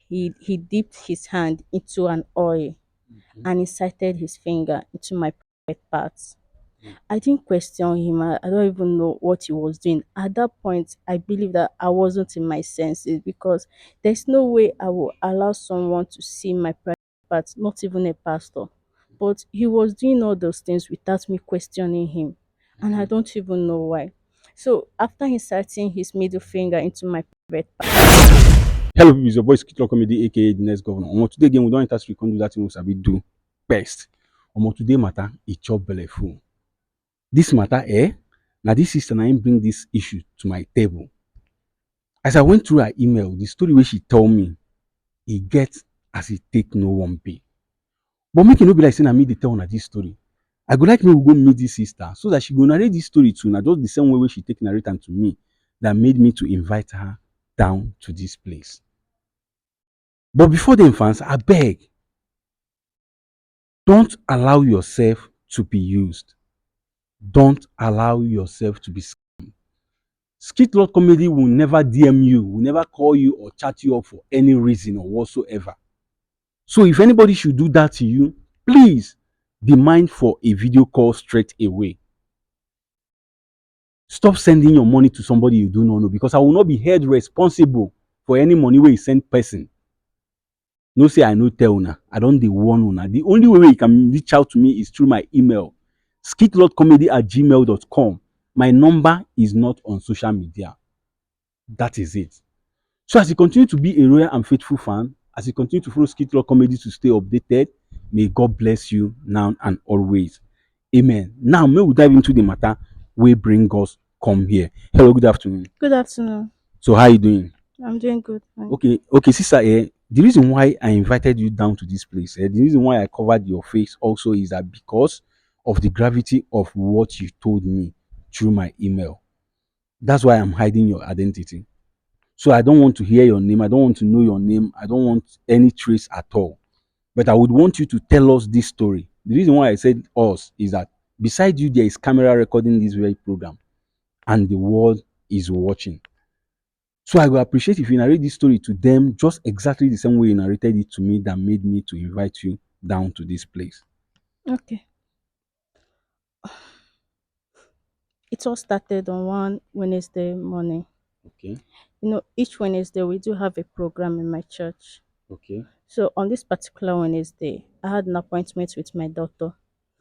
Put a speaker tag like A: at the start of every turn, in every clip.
A: He dipped his hand into an oil and inserted his finger into my private parts. I didn't question him. I don't even know what he was doing. At that point, I believe that I wasn't in my senses because there's no way I will allow someone to see my private parts, not even a pastor. But he was doing all those things without me questioning him. And I don't even know why. So after inserting his middle finger into my private part,
B: Hello, people, it's your boy Skitlo Comedy, aka the next governor. Today again, we don't enter street, we do that thing we sabi do best. Today matter, e chop belle full. This matter, now this sister na im bring this issue to my table. As I went through her email, the story where she told me, e get as e take no one pay. But make e no be like say na me dey tell una this story. I go like me we go meet this sister so that she go narrate this story to una just the same way wey she take narrate am to me that made me to invite her down to this place. But before then, fans, I beg, don't allow yourself to be used. Don't allow yourself to be scammed. Skit Lord Comedy will never DM you, will never call you or chat you up for any reason or whatsoever. So if anybody should do that to you, please demand for a video call straight away. Stop sending your money to somebody you do not know because I will not be held responsible for any money where you send person. No say I no tell una, I don dey warn una. The only way you can reach out to me is through my email, skitlordcomedy@gmail.com. My number is not on social media. That is it. So as you continue to be a loyal and faithful fan, as you continue to follow Skit Lord Comedy to stay updated, may God bless you now and always. Amen. Now, may we dive into the matter wey bring us come here. Hello, good afternoon.
A: good afternoon.
B: So how you doing?
A: I'm doing good. Fine.
B: Okay, sister. The reason why I invited you down to this place, the reason why I covered your face also is that because of the gravity of what you told me through my email. That's why I'm hiding your identity. So I don't want to hear your name. I don't want to know your name. I don't want any trace at all. But I would want you to tell us this story. The reason why I said us is that beside you, there is camera recording this very program, and the world is watching. So I will appreciate if you narrate this story to them just exactly the same way you narrated it to me that made me to invite you down to this place.
A: Okay. It all started on one Wednesday morning.
B: Okay,
A: Each Wednesday we do have a program in my church.
B: okay,
A: So on this particular Wednesday, I had an appointment with my doctor.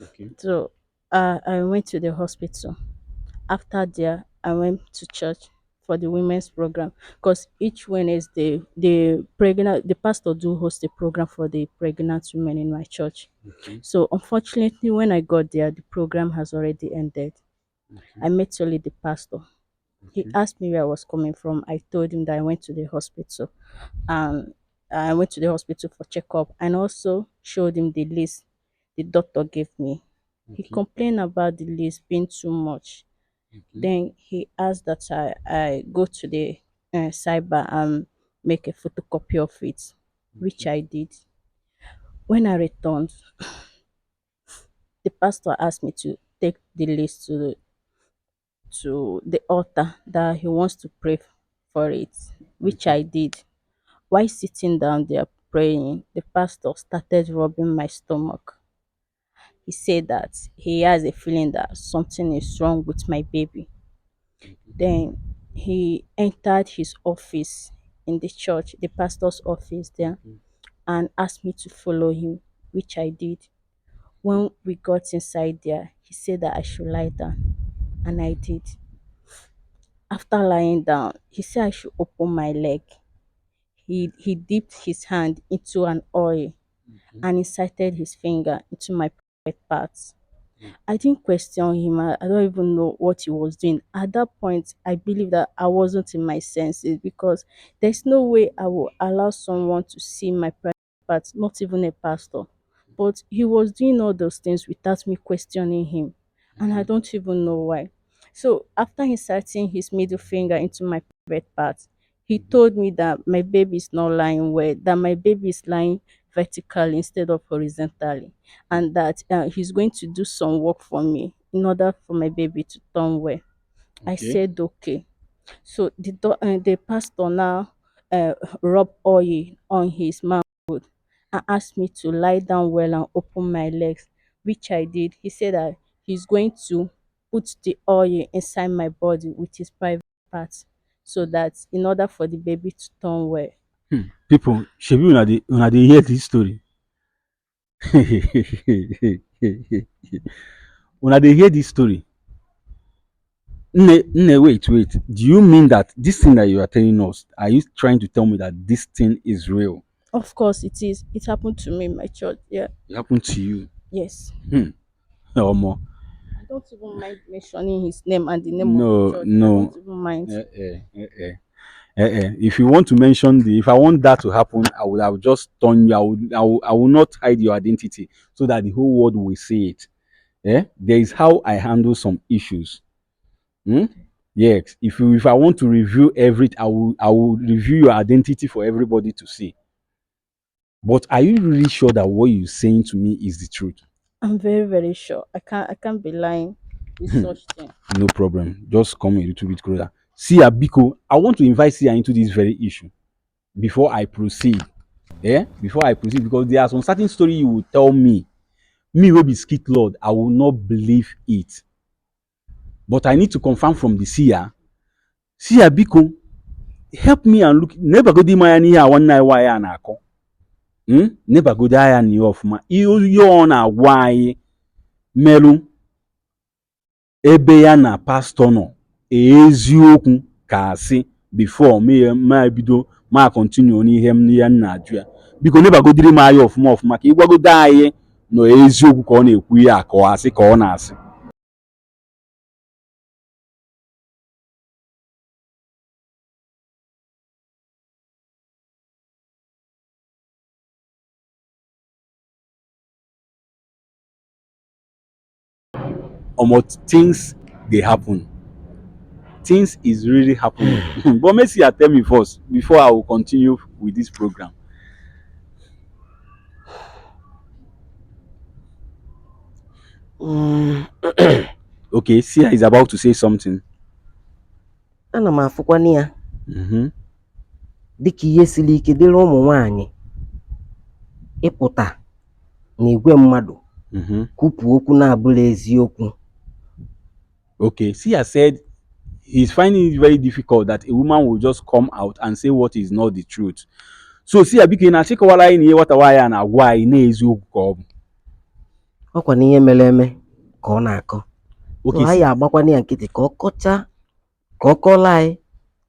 B: okay,
A: So I went to the hospital. After there, I went to church for the women's program because each Wednesday the pastor do host a program for the pregnant women in my church.
B: okay,
A: So unfortunately, when I got there, the program has already ended.
B: okay,
A: I met only the pastor. He
B: okay,
A: asked me where I was coming from. I told him that I went to the hospital. And I went to the hospital for checkup and also showed him the list the doctor gave me. He
B: okay,
A: complained about the list being too much.
B: okay,
A: Then he asked that I go to the cyber and make a photocopy of it, which
B: okay,
A: I did. When I returned, the pastor asked me to take the list to the altar that he wants to pray for it, which
B: okay,
A: I did. While sitting down there praying, the pastor started rubbing my stomach. He said that he has a feeling that something is wrong with my baby. Then he entered his office in the church, the pastor's office there,
B: okay,
A: and asked me to follow him, which I did. When we got inside there, he said that I should lie down, and I did. After lying down, he said I should open my leg. He dipped his hand into an oil
B: okay,
A: and inserted his finger into my private parts.
B: okay,
A: I didn't question him. I don't even know what he was doing. At that point, I believe that I wasn't in my senses because there's no way I will allow someone to see my private parts, not even a pastor. But he was doing all those things without me questioning him. And I
B: okay,
A: don't even know why. So after inserting his middle finger into my private parts, he
B: mhm,
A: told me that my baby is not lying well, that my baby is lying vertically instead of horizontally, and that he's going to do some work for me in order for my baby to turn well. I
B: okay,
A: said okay. So the pastor now rub oil on his mouth and asked me to lie down well and open my legs, which I did. He said that he's going to put the oil inside my body with his private parts so that in order for the baby to turn well.
B: People, shebi una dey hear this story. Una dey hear this story. Nne, wait. Do you mean that this thing that you are telling us, are you trying to tell me that this thing is real?
A: Of course it is. It happened to me in my church. Yeah.
B: It happened to you?
A: Yes.
B: Hmm. Omo.
A: I don't even mind mentioning his name and the name of the
B: No,
A: church. I don't
B: no.
A: even mind.
B: If you want to mention if I want that to happen, I would have just done you. I will not hide your identity so that the whole world will see it. There is how I handle some issues. Hmm? Yes. If I want to review everything, I will review your identity for everybody to see. But are you really sure that what you're saying to me is the truth?
A: I'm very, very sure. I can't be lying with such thing.
B: No problem. Just come a little bit closer. See, Abiko, I want to invite Sia into this very issue before I proceed. Before I proceed, because there are some certain story you will tell me will be skit lord, I will not believe it. But I need to confirm from the Sia. Sia Biko, help me and look. Never go di maya ni ya one night wire na ako. Never go die and you off ma. You na why melu ebe ya na pastor nọ eziokwu ka asị before ma bido ma continue n'ihe ya na-ajụ ya biko nebagodiri m anya ọfụma ọfụma ka ịgwagodo anyị nọ eziokwu ka ọ na-ekwu ihe a ka ọ asị ka ọ na-asị. Omo, things dey happen, things is really happening. But make you tell me first before I will continue with this program. Okay, Sia is about to say something.
C: Ana m afụkwanụ ya
B: Mm-hmm.
C: dịka ihe siri ike dịrị ụmụ nwaanyị ịpụta n'igwe mmadụ
B: Mm-hmm.
C: kwupụ okwu na-abụghị eziokwu.
B: Okay, Sia said he's finding it very difficult that a woman will just come out and say what is not the truth. So Sia biko na chịkọwara anyị na ihe nwata nwaanyị a na-agwa anyị na-eziokwu ka ọ bụ.
C: Ọkwa na ihe mere eme ka ọ na-akọ. So
B: Okay,
C: anyị agbakwana ya nkịtị ka ọ kọọla anyị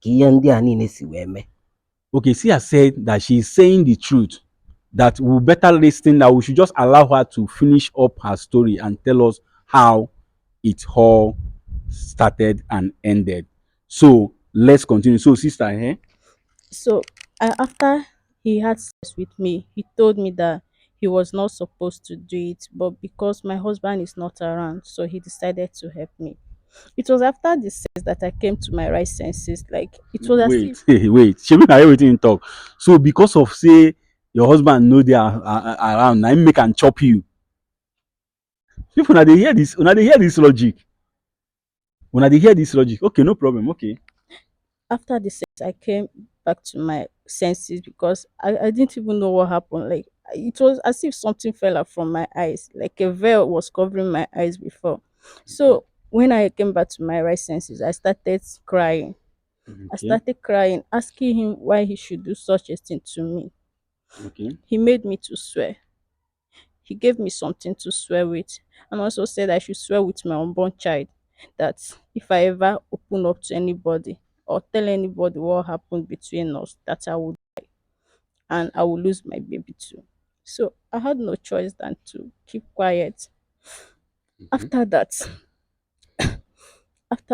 C: ka ihe ndị a niile si wee mee.
B: okay, Sia said that she is saying the truth, that we better listen, that we should just allow her to finish up her story and tell us how it all started and ended. So let's continue. So sister,
A: So after he had sex with me, he told me that he was not supposed to do it, but because my husband is not around, so he decided to help me. It was after the sex that I came to my right senses. Like it was as
B: wait,
A: if
B: wait. She make everything talk. So because of say your husband know they are around, now him make and chop you. People now they hear this, now they hear this logic. When they hear this logic, okay, no problem, okay.
A: after the sex I came back to my senses because I didn't even know what happened. Like it was as if something fell out from my eyes, like a veil was covering my eyes before. So when I came back to my right senses, I started crying. I
B: Okay,
A: started crying, asking him why he should do such a thing to me.
B: okay,
A: He made me to swear. He gave me something to swear with, and also said I should swear with my unborn child that if I ever open up to anybody or tell anybody what happened between us, that I would and I will lose my baby too. So I had no choice than to keep quiet.
B: mhm,
A: After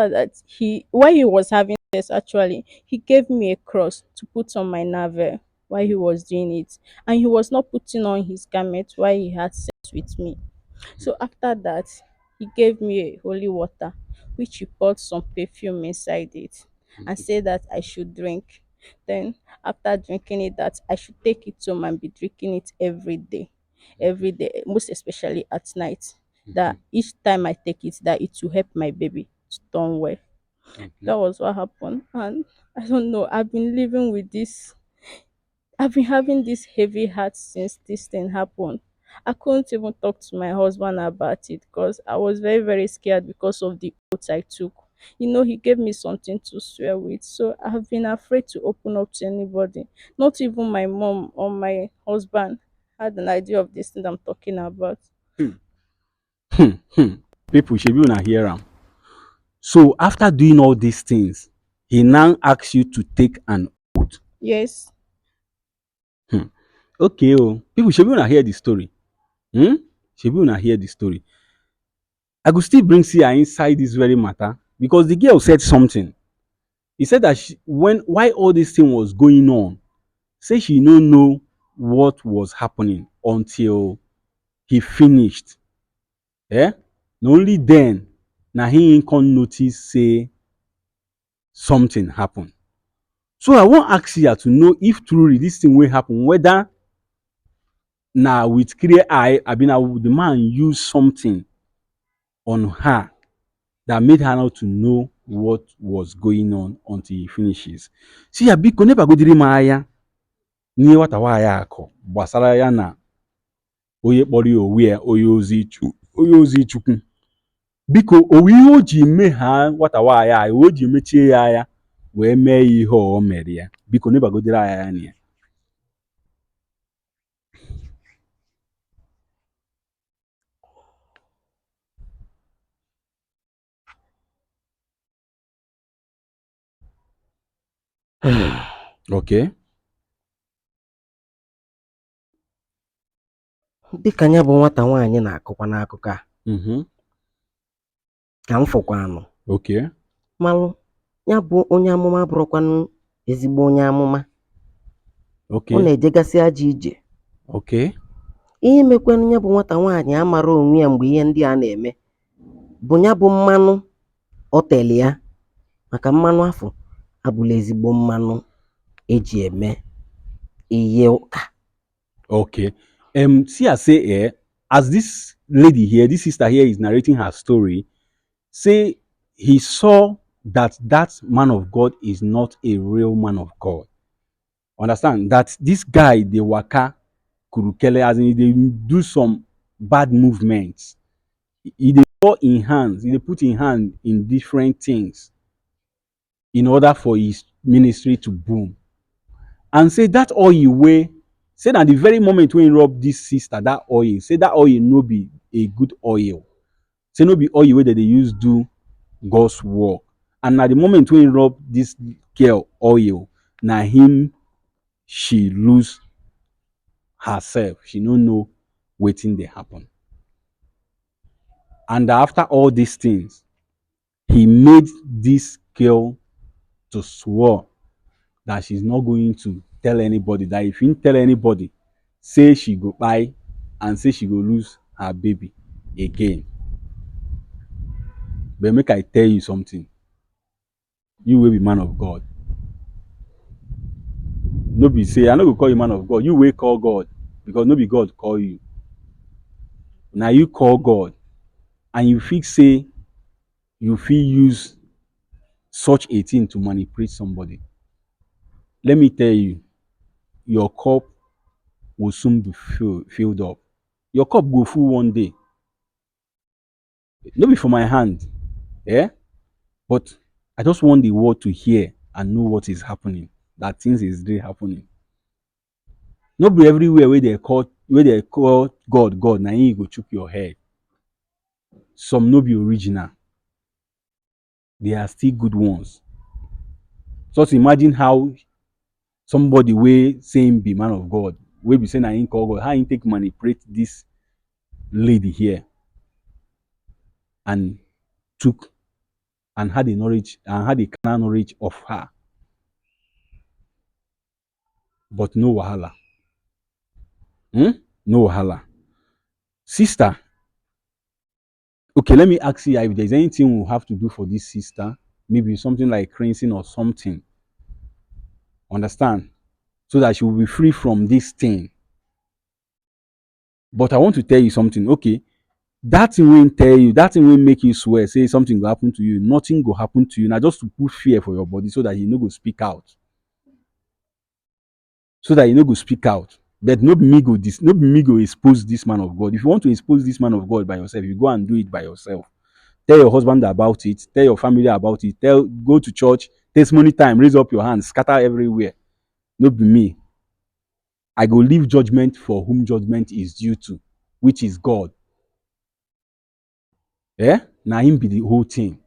A: that, he while he was having sex actually, he gave me a cross to put on my navel while he was doing it. And he was not putting on his garment while he had sex with me. So after that, he gave me a holy water, which he poured some perfume inside it and said that I should drink. Then after drinking it, that I should take it home and be drinking it every day, most especially at night. That each time I take it, that it will help my baby to turn well.
B: Mhm.
A: That was what happened. And I don't know, I've been having this heavy heart since this thing happened. I couldn't even talk to my husband about it because I was very, very scared because of the oath I took. He gave me something to swear with. So I've been afraid to open up to anybody. Not even my mom or my husband had an idea of this thing I'm talking about.
B: Hmm. Hmm. Hmm. People should be una hear am. So after doing all these things, he now asks you to take an oath.
A: Yes.
B: Hmm. Okay, oh, people should be una hear the story. Hmm? Should be una hear the story. I go still bring Sia inside this very matter because the girl said something. He said that why all this thing was going on, say she no know what was happening until he finished. Eh? Na only then na he come notice say something happen. So I wan ask you to know if truly this thing wey happen, whether na with clear eye abi na the man use something on her that made her not to know what was going on until he finishes. See ya biko nebagodi m anya n'ihe nwata nwaanyị a kọ gbasara ya na onye kpọrọ ya onwe ya onye ozi Chukwu. Biko o ihe o ji meghaa nwata nwaanyị a o ji mechie ya anya wee mee ya ihe o mere ya. Biko nebagodiri anyị anya na ya. Okay.
C: Dịka ya bụ nwata nwaanyị na-akọkwa n'akụkọ a
B: Mm-hmm.
C: ka m fụkwanụ
B: Okay.
C: malụ ya bụ onye amụma bụrụkwanụ ezigbo onye amụma. Ọ
B: Okay.
C: na-ejegasị ajọ ije.
B: Okay.
C: Ihe mekwanụ ya bụ nwata nwaanyị amara onwe ya mgbe ihe ndị a na-eme bụ ya bụ mmanụ ọ tere ya, maka mmanụ afọ abụla ezigbo mmanụ eji eme ihe ụka.
B: Okay. See, I say, as this lady here, this sister here is narrating her story, say he saw that that man of God is not a real man of God. Understand that this guy, the waka kurukele, as in they do some bad movements. They put in hands, they put in hand in different things in order for his ministry to boom. And say that oil way, say that the very moment when he rub this sister, that oil, say that oil no be a good oil. Say no be oil way that they use do God's work. And at the moment when he rub this girl oil, na him she lose herself. She no know wetin dey happen. And after all these things, he made this girl to swear that she's not going to tell anybody. That if you tell anybody, say she go buy and say she go lose her baby again. But make I tell you something. You will be man of God. No be say I no go call you man of God. You will call God because no be God call you. Now you call God and you feel say you feel use such a thing to manipulate somebody. Let me tell you, your cup will soon be filled up. Your cup go full one day. No be for my hand. Yeah? But I just want the world to hear and know what is happening. That things is really happening. No be everywhere where they call God God. Now you go chook your head. Some no be original. They are still good ones. Just imagine how somebody wey saying be man of God, wey be saying na him call God, how him take manipulate this lady here and took and had the knowledge and had the carnal knowledge of her, but no wahala. Hmm? No wahala. Sister, okay, let me ask you if there's anything we have to do for this sister, maybe something like cleansing or something. Understand? So that she will be free from this thing. But I want to tell you something. Okay, that thing will tell you, that thing will make you swear, say something will happen to you, nothing will happen to you. Now just to put fear for your body so that you no go speak out. So that you no go speak out. But no be me go this, no be me go expose this man of God. If you want to expose this man of God by yourself, you go and do it by yourself. Tell your husband about it, tell your family about it, go to church, testimony time, raise up your hands, scatter everywhere. No be me. I go leave judgment for whom judgment is due to, which is God. Na him be the whole thing.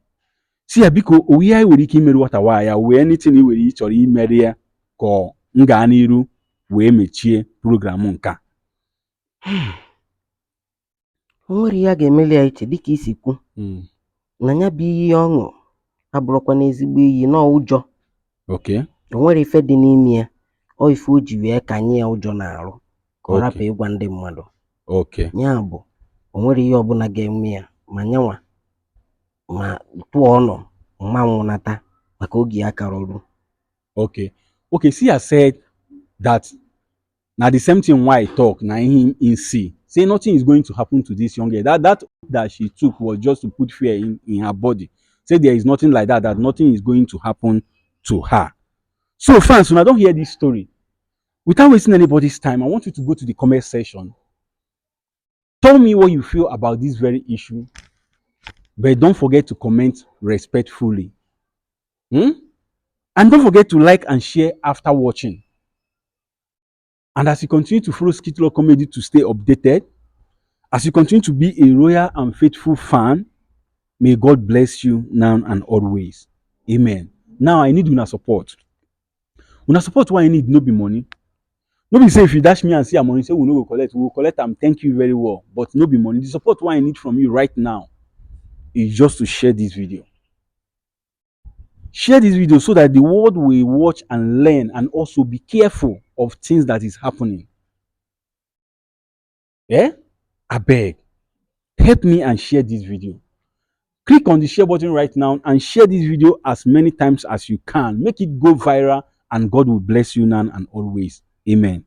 B: See ya biko owu ihe anyị nwere ike imerụ nwata nwaanyị ya wee anything i nwere ị chọrọ imere ya ka m gaa n'iru wee mechie program nke a.
C: O nwere ihe a ga-emeli ya iche dịka isi kwu na ya bụ iyi ọṅụ abụrụkwa n'ezigbo iyi na ụjọ.
B: Okay.
C: O nwere ife dị n'ime ya, ọ ife o ji wee kanye ya ụjọ na-arụ ka ọ rapụ ịgwa ndị mmadụ.
B: Okay.
C: Ya bụ o nwere ihe ọbụla ga-eme ya ma nyanwa ma tụọ ọnụ mma nwụnata maka oge ya kara ọrụ.
B: Okay. Okay, see I said that now the same thing why I talk now him in see. Say nothing is going to happen to this young girl. That she took was just to put fear in her body. Say there is nothing like that, that nothing is going to happen to her. So fans, when I don't hear this story, without wasting anybody's time, I want you to go to the comment section. Tell me what you feel about this very issue. But don't forget to comment respectfully. And don't forget to like and share after watching. And as you continue to follow Skit Law Comedy to stay updated, as you continue to be a loyal and faithful fan, may God bless you now and always. Amen. Now I need una support. Una support what I need no be money. No be say if you dash me and see money, say we no go collect, we will collect them. Thank you very well. But no be money. The support what I need from you right now is just to share this video. Share this video so that the world will watch and learn and also be careful of things that is happening. I beg. Help me and share this video. Click on the share button right now and share this video as many times as you can. Make it go viral and God will bless you now and always. Amen.